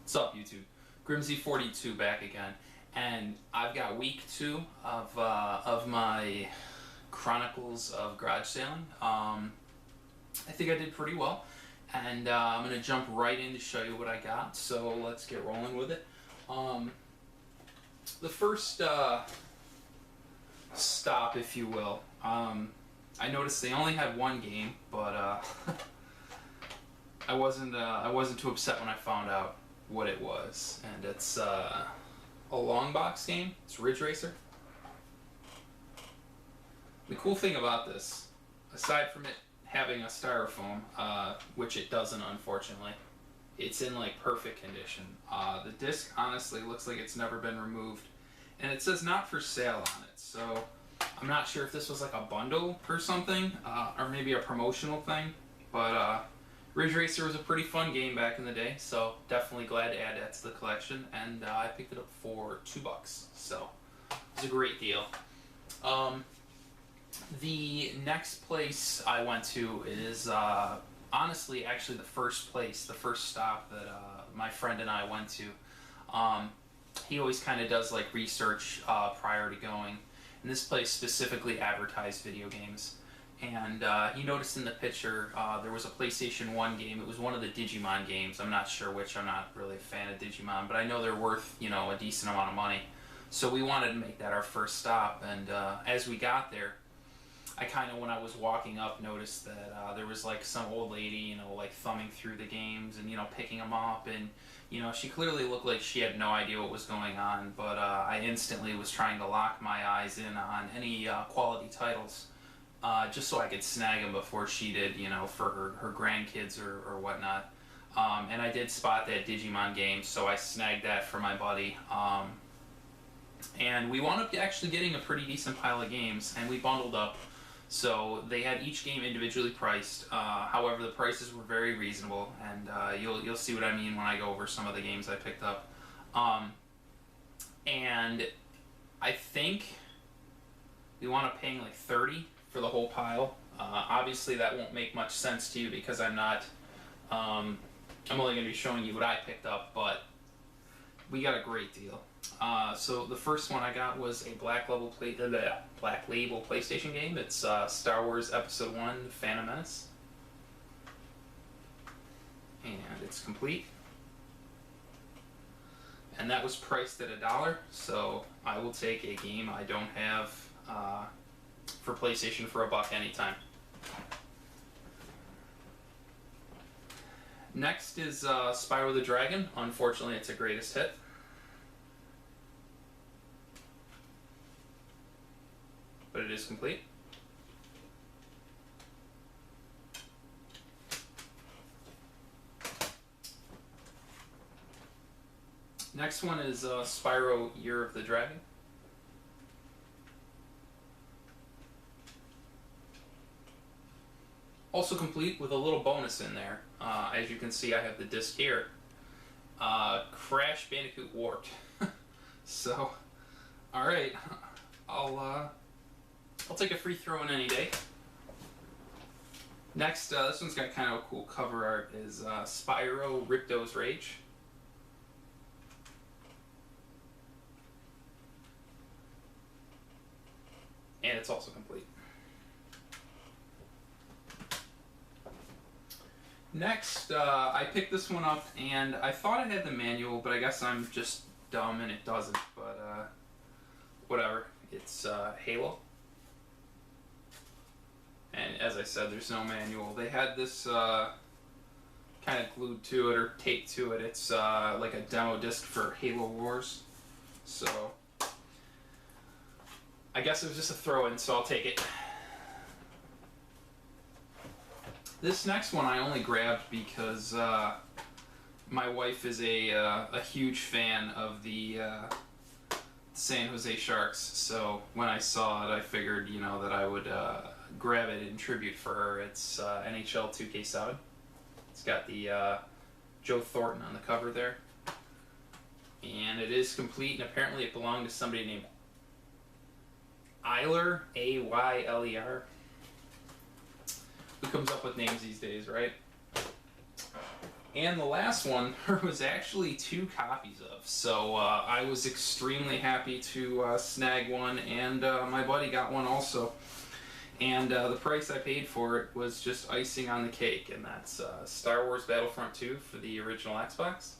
What's up, YouTube? Grimsy42 back again, and I've got week 2 of my Chronicles of Garage Sailing. I think I did pretty well, and I'm going to jump right in to show you what I got, so let's get rolling with it. The first stop, if you will, I noticed they only had one game, but I wasn't too upset when I found out what it was, and it's a long box game. It's Ridge Racer. The cool thing about this, aside from it having a styrofoam, which it doesn't unfortunately, it's in like perfect condition. The disc honestly looks like it's never been removed, and it says not for sale on it, so I'm not sure if this was like a bundle or something, or maybe a promotional thing, but Ridge Racer was a pretty fun game back in the day, so definitely glad to add that to the collection, and I picked it up for $2, so it was a great deal. The next place I went to is honestly actually the first stop that my friend and I went to. He always kind of does like research prior to going, and this place specifically advertised video games. And he noticed in the picture there was a PlayStation 1 game. It was one of the Digimon games. I'm not sure which. I'm not really a fan of Digimon, but I know they're worth, you know, a decent amount of money. So we wanted to make that our first stop, and as we got there, I kind of, when I was walking up, noticed that there was like some old lady, you know, like thumbing through the games and, you know, picking them up, and, you know, she clearly looked like she had no idea what was going on, but I instantly was trying to lock my eyes in on any quality titles, just so I could snag them before she did, you know, for her grandkids or whatnot. And I did spot that Digimon game, so I snagged that for my buddy. And we wound up actually getting a pretty decent pile of games, and we bundled up. So they had each game individually priced. However, the prices were very reasonable, and you'll see what I mean when I go over some of the games I picked up. And I think we wound up paying like $30 for the whole pile. Obviously that won't make much sense to you because I'm not, I'm only going to be showing you what I picked up, but we got a great deal. So the first one I got was a Black Label PlayStation game. It's Star Wars Episode 1 Phantom Menace. And it's complete. And that was priced at $1, so I will take a game I don't have for PlayStation for $1 anytime. Next is Spyro the Dragon. Unfortunately, it's a greatest hit. But it is complete. Next one is Spyro Year of the Dragon. Also complete with a little bonus in there. As you can see, I have the disc here. Crash Bandicoot Warped. So, alright, I'll take a free throw in any day. Next, this one's got kind of a cool cover art, is Spyro Ripto's Rage. And it's also complete. Next, I picked this one up, and I thought it had the manual, but I guess I'm just dumb and it doesn't, but whatever. It's Halo. And as I said, there's no manual. They had this kind of glued to it or taped to it. It's like a demo disc for Halo Wars. So I guess it was just a throw-in, so I'll take it. This next one I only grabbed because my wife is a huge fan of the San Jose Sharks, so when I saw it, I figured, you know, that I would grab it in tribute for her. It's NHL 2K7. It's got the Joe Thornton on the cover there, and it is complete. And apparently, it belonged to somebody named Ayler, A-Y-L-E-R. Who comes up with names these days, right? And the last one there was actually 2 copies of, so I was extremely happy to snag one, and my buddy got one also. And the price I paid for it was just icing on the cake, and that's Star Wars Battlefront 2 for the original Xbox.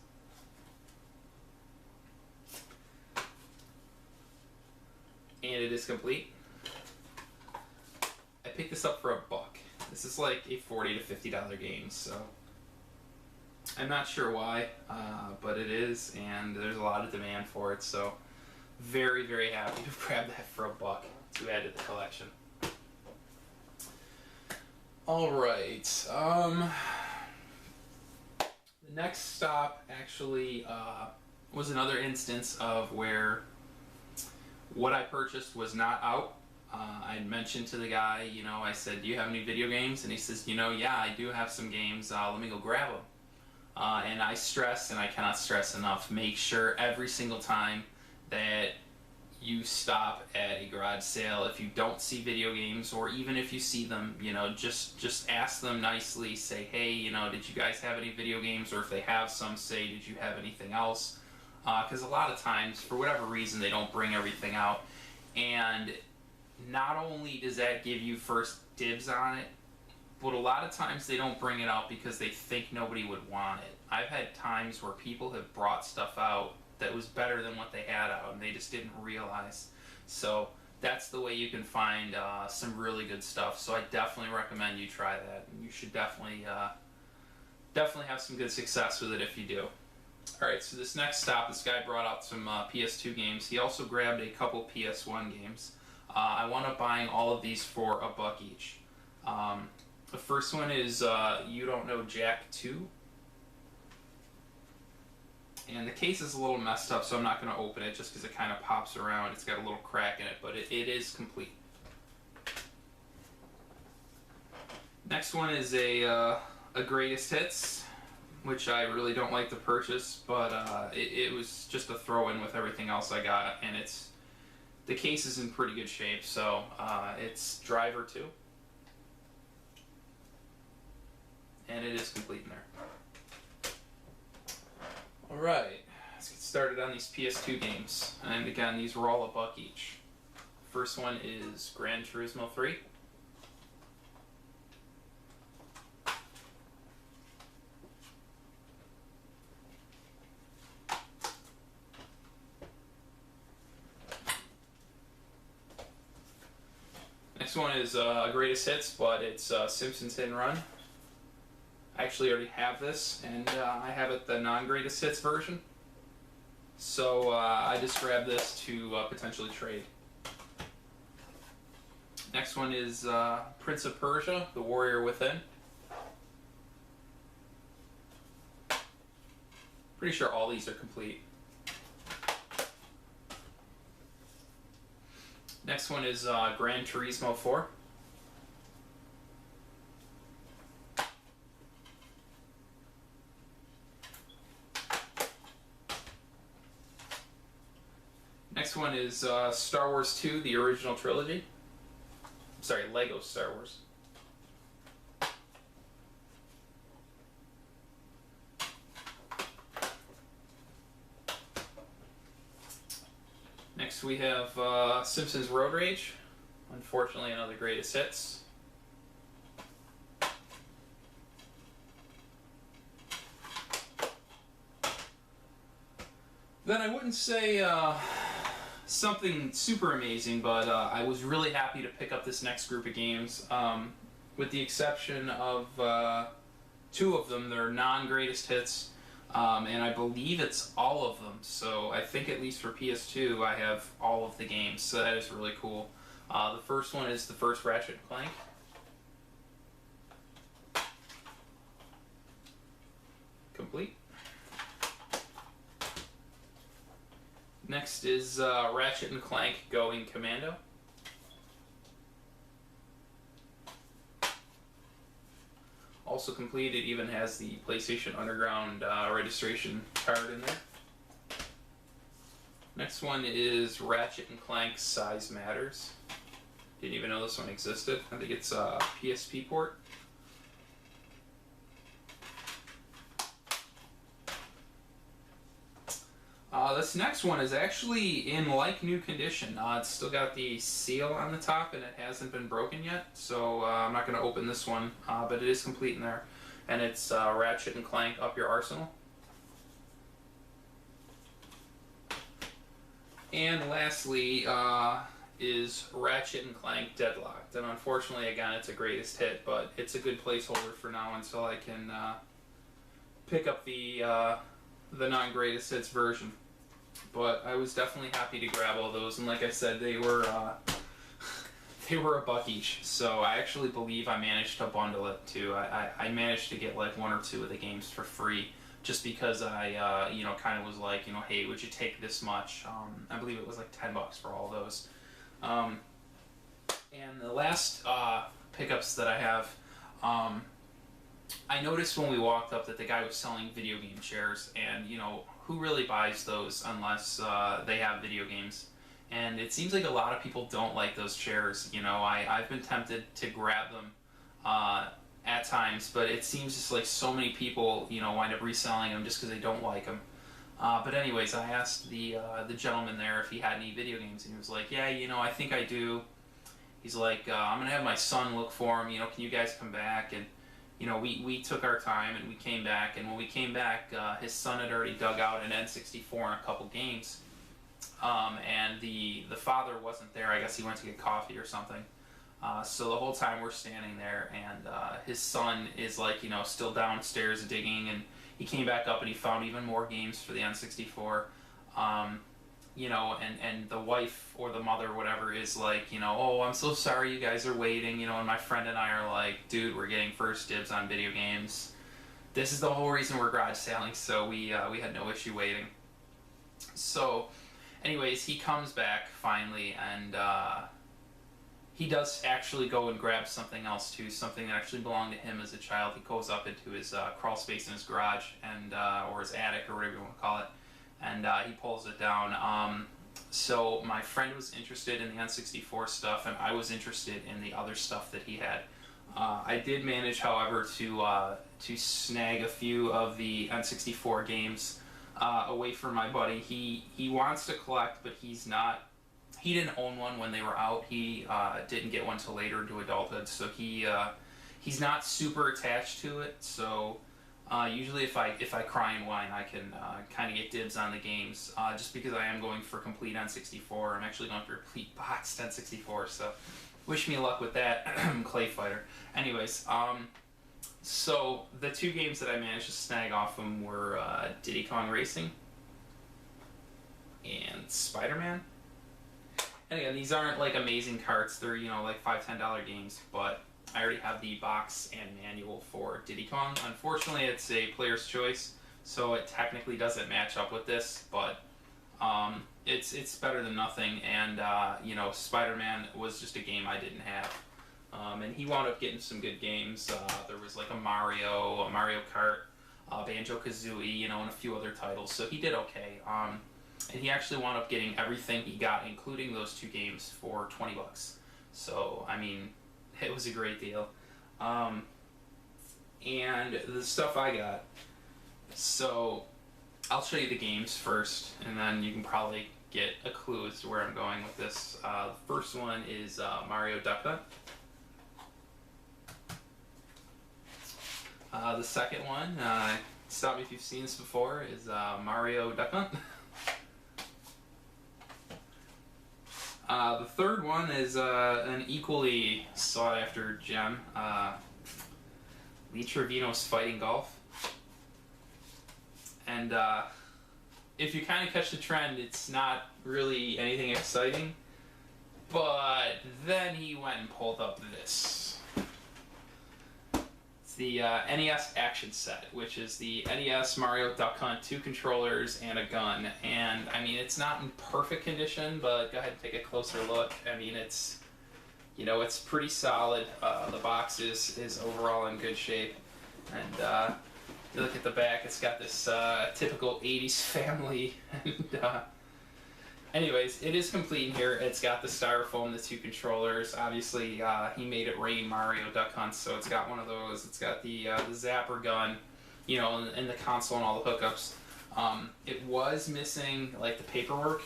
And it is complete. I picked this up for $1. This is like a $40 to $50 game, so I'm not sure why, but it is, and there's a lot of demand for it, so very, very happy to grab that for $1 to add to the collection. Alright, the next stop actually was another instance of where what I purchased was not out. I mentioned to the guy, you know, I said, do you have any video games? And he says, you know, yeah, I do have some games, let me go grab them. And I stress, and I cannot stress enough, make sure every single time that you stop at a garage sale, if you don't see video games, or even if you see them, you know, just ask them nicely, say, hey, you know, did you guys have any video games? Or if they have some, say, did you have anything else? Because a lot of times, for whatever reason, they don't bring everything out. And not only does that give you first dibs on it, but a lot of times they don't bring it out because they think nobody would want it. I've had times where people have brought stuff out that was better than what they had out, and they just didn't realize. So that's the way you can find some really good stuff. So I definitely recommend you try that. You should definitely have some good success with it if you do. Alright, so this next stop, this guy brought out some PS2 games. He also grabbed a couple PS1 games. I wound up buying all of these for $1 each. The first one is You Don't Know Jack 2. And the case is a little messed up, so I'm not going to open it just because it kind of pops around. It's got a little crack in it, but it is complete. Next one is a Greatest Hits, which I really don't like to purchase, but it was just a throw-in with everything else I got, and the case is in pretty good shape, so it's Driver 2. And it is complete in there. Alright, let's get started on these PS2 games. And again, these were all $1 each. First one is Gran Turismo 3. Next one is Greatest Hits, but it's Simpsons Hit and Run. I actually already have this, and I have it the non-Greatest Hits version. So I just grabbed this to potentially trade. Next one is Prince of Persia, The Warrior Within. Pretty sure all these are complete. Next one is Gran Turismo 4. Next one is Star Wars 2, the original trilogy. Sorry, Lego Star Wars. Next we have Simpsons Road Rage. Unfortunately, another Greatest Hits. Then I wouldn't say something super amazing, but I was really happy to pick up this next group of games. With the exception of 2 of them, they're non-Greatest Hits. And I believe it's all of them, so I think at least for PS2 I have all of the games, so that is really cool. The first one is the first Ratchet and Clank. Complete. Next is Ratchet and Clank Going Commando. Also complete. It even has the PlayStation Underground registration card in there. Next one is Ratchet and Clank Size Matters. Didn't even know this one existed. I think it's a PSP port. This next one is actually in like new condition. It's still got the seal on the top and it hasn't been broken yet, so I'm not going to open this one, but it is complete in there. And it's Ratchet and Clank Up Your Arsenal. And lastly is Ratchet and Clank Deadlocked. And unfortunately, again, it's a greatest hit, but it's a good placeholder for now until I can pick up the non-greatest hits version. But I was definitely happy to grab all those, and like I said, they were they were $1 each. So I actually believe I managed to bundle it too. I managed to get like 1 or 2 of the games for free, just because I kind of was like, hey, would you take this much? I believe it was like $10 for all those. And the last pickups that I have, I noticed when we walked up that the guy was selling video game chairs, and who really buys those unless they have video games? And it seems like a lot of people don't like those chairs. I've been tempted to grab them at times, but it seems just like so many people wind up reselling them just because they don't like them. But anyways, I asked the gentleman there if he had any video games, and he was like, yeah, I think I do. He's like, I'm gonna have my son look for them. Can you guys come back? And we took our time and we came back, and when we came back, his son had already dug out an N64 in a couple games, and the father wasn't there. I guess he went to get coffee or something. So the whole time we're standing there, and his son is like, still downstairs digging, and he came back up and he found even more games for the N64. And the wife or the mother, whatever, is like, oh, I'm so sorry you guys are waiting, and my friend and I are like, dude, we're getting first dibs on video games. This is the whole reason we're garage selling, so we had no issue waiting. So, anyways, he comes back finally, and he does actually go and grab something else too, something that actually belonged to him as a child. He goes up into his crawl space in his garage, and or his attic, or whatever you want to call it, and he pulls it down. So my friend was interested in the N64 stuff, and I was interested in the other stuff that he had. I did manage, however, to snag a few of the N64 games away from my buddy. He wants to collect, but he didn't own one when they were out. He didn't get one till later into adulthood, so he's not super attached to it. So usually if I cry and whine, I can kind of get dibs on the games, just because I am going for complete N64. I'm actually going for complete boxed N64, so wish me luck with that. Clay Fighter. Anyways, so the 2 games that I managed to snag off them were Diddy Kong Racing and Spider-Man. And again, these aren't like amazing carts. They're, like $5-10 games, but I already have the box and manual for Diddy Kong. Unfortunately, it's a player's choice, so it technically doesn't match up with this, but it's better than nothing. And Spider-Man was just a game I didn't have, and he wound up getting some good games. There was like a Mario Kart, Banjo-Kazooie, and a few other titles, so he did okay. And he actually wound up getting everything he got, including those 2 games, for $20. So, I mean, it was a great deal. And the stuff I got. So, I'll show you the games first, and then you can probably get a clue as to where I'm going with this. The first one is Mario Duck Hunt. The second one, stop me if you've seen this before, is Mario Duck Hunt. The third one is an equally sought-after gem, Lee Trevino's Fighting Golf. And if you kind of catch the trend, it's not really anything exciting, but then he went and pulled up this. The NES Action Set, which is the NES Mario Duck Hunt, 2 controllers and a gun. And I mean, it's not in perfect condition, but go ahead and take a closer look. I mean, it's pretty solid. The box is overall in good shape, and you look at the back, it's got this typical 80s family. And anyways, it is complete in here. It's got the styrofoam, the 2 controllers. Obviously, he made it rain Mario Duck Hunt, so it's got one of those. It's got the zapper gun, and the console and all the hookups. It was missing like the paperwork,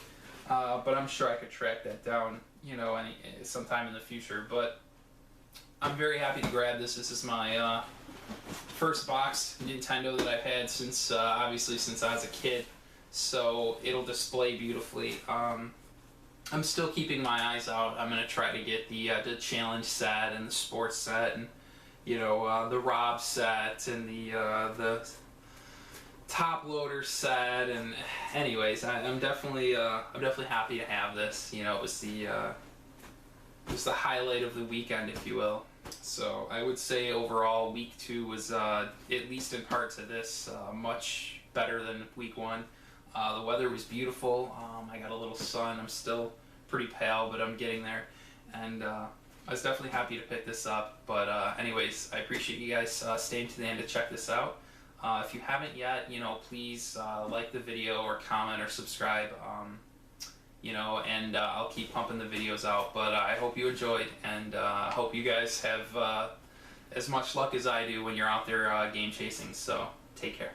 but I'm sure I could track that down, you know, sometime in the future. But I'm very happy to grab this. This is my first box Nintendo that I've had since obviously since I was a kid, so it'll display beautifully. I'm still keeping my eyes out. I'm gonna try to get the challenge set and the sports set, and you know the Rob set and the top loader set. And anyways, I'm definitely happy to have this. You know, it was the highlight of the weekend, if you will. So I would say overall week 2 was at least in parts of this much better than week 1. The weather was beautiful. I got a little sun. I'm still pretty pale, but I'm getting there. And I was definitely happy to pick this up. But anyways, I appreciate you guys staying to the end to check this out. If you haven't yet, you know, please like the video or comment or subscribe. You know, and I'll keep pumping the videos out. But I hope you enjoyed, and I hope you guys have as much luck as I do when you're out there game chasing. So take care.